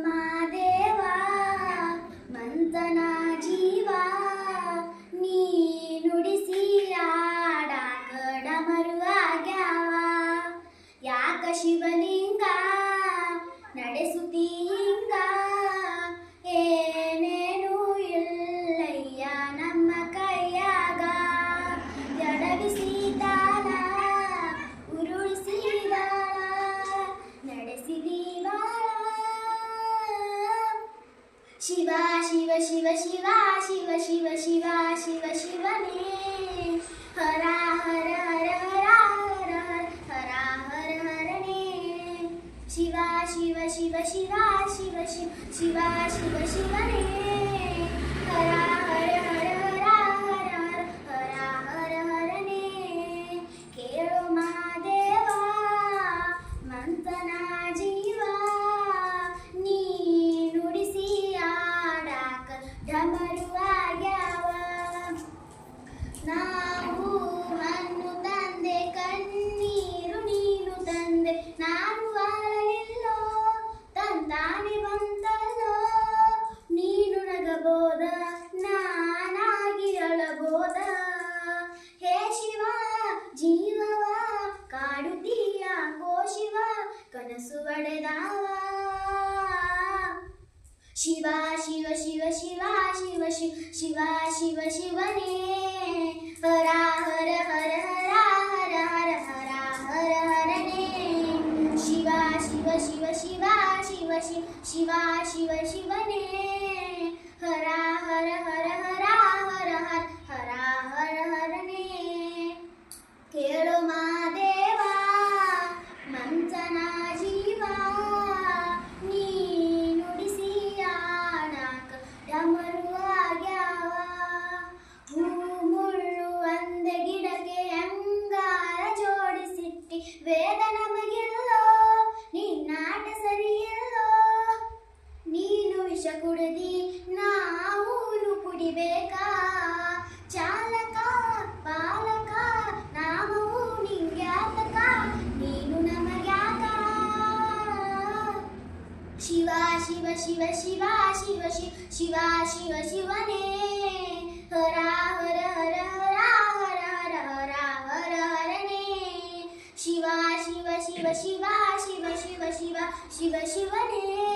ಮಾದೇವಾ ಮಂತನ ಜೀವ ನೀ ನುಡಿಸಿ ಆಡಾಕ ಡಮರುವಾಗ್ಯಾವ ಯಾಕ ಶಿವಲಿಂಗ ನಡೆಸುತ್ತೀ ಹಿಂಗ ಏನೇನು ಇಲ್ಲಯ್ಯ ನಮ್ಮ ಕೈಯಾಗ ಜಡವಿಸಿದಾಳ ಉರುಳಿಸಿದಾಳ ನಡೆಸಿದೀವ ಶಿವ ಶಿವ ಶಿವ ಶಿವ ಶಿವ ಶಿವ ಶಿವ ಶಿವ ಶಿವನೇ ಹರ ಹರ ಹರ ಹರ ಹರ ಹರ ಹರ ಹರನೇ ಶಿವ ಶಿವ ಶಿವ ಶಿವ ಶಿವ ಶಿವ ಶಿವ ಶಿವ ಶಿವನೇ ಹರ ಹರ ಹರ ಹರ ಹರ ಹರ ಹರ ಹರನೇ ಕೇಳು ಮಾದೇವ ಮಂತನ ಜೀವ ನೀ ನುಡಿಸಿ ಆಡಾಕ ಡಮರುವಾಗ್ಯಾವ ನಾವು ಮಣ್ಣು ತಂದೆ ಕಣ್ಣೀರು ನೀನು ತಂದೆ ನಾನು ವಾಳಲಿಲ್ಲೋ ತಂತಾನೆ ಬಂತಲ್ಲೋ ನೀನು ನಗಬೋದ ನಾನಾಗಿ ಅಳಬೋದ ಹೇ ಶಿವ ಜೀವವ ಕಾಡುತ್ತೀಯ ಕೋ ಶಿವ ಕನಸು ಒಡೆದಾವ ಶಿವ ಶಿವ ಶಿವ ಶಿವ ಶಿವ ಶಿವ ಶಿವ ಶಿವ ಶಿವನೇ ಹರ ಹರ ಹರ ಹರ ಹರ ಹರ ಹರ ಹರ ಹರನೇ ಶಿವ ಶಿವ ಶಿವ ಶಿವ ಶಿವ ಶಿವ ಶಿವ ಶಿವ ಶಿವನೇ ಹರ ಹರ ಹರ ಹರ ಹರ ಹರ ಹರ ಹರ ಹರನೇ ಕೇಳು ಮಾದೇವ ಮಂಚನ ಜೀವ ನೀ ನುಡಿಸಿ ಆಡಾಕ ಡಮರುವಾಗ್ಯಾವ ಹೂ ಮುಳ್ಳು ಅಂದೆ ಗಿಡಕ್ಕೆ ಅಂಗಾರ ಜೋಡಿಸಿಟ್ಟಿ ವೇದ ನಮಗೆಲ್ಲೋ ನಿನ್ನಾಟ ಸರಿಯಲ್ಲೋ ನೀನು ವಿಷ ಕುಡಿದಿ ನಾವು ಕುಡಿಬೇಕಾ ಚಾಲಕ ಪಾಲಕ ನಾಮವು ನಿಂಗ್ಯಾತಕ ನೀನು ನಮಗ್ಯಾಕ ಶಿವ ಶಿವ ಶಿವ ಶಿವ ಶಿವ ಶಿವ ಶಿವ ಶಿವ ಶಿವನೇ ಹರ ಹರ ಹರ ಹರ ಹರ ಹರ ಹರ ಹರ ಹರನೇ ಶಿವ ಶಿವ ಶಿವ ಶಿವ ಶಿವ ಶಿವ ಶಿವ ಶಿವ ಶಿವನೇ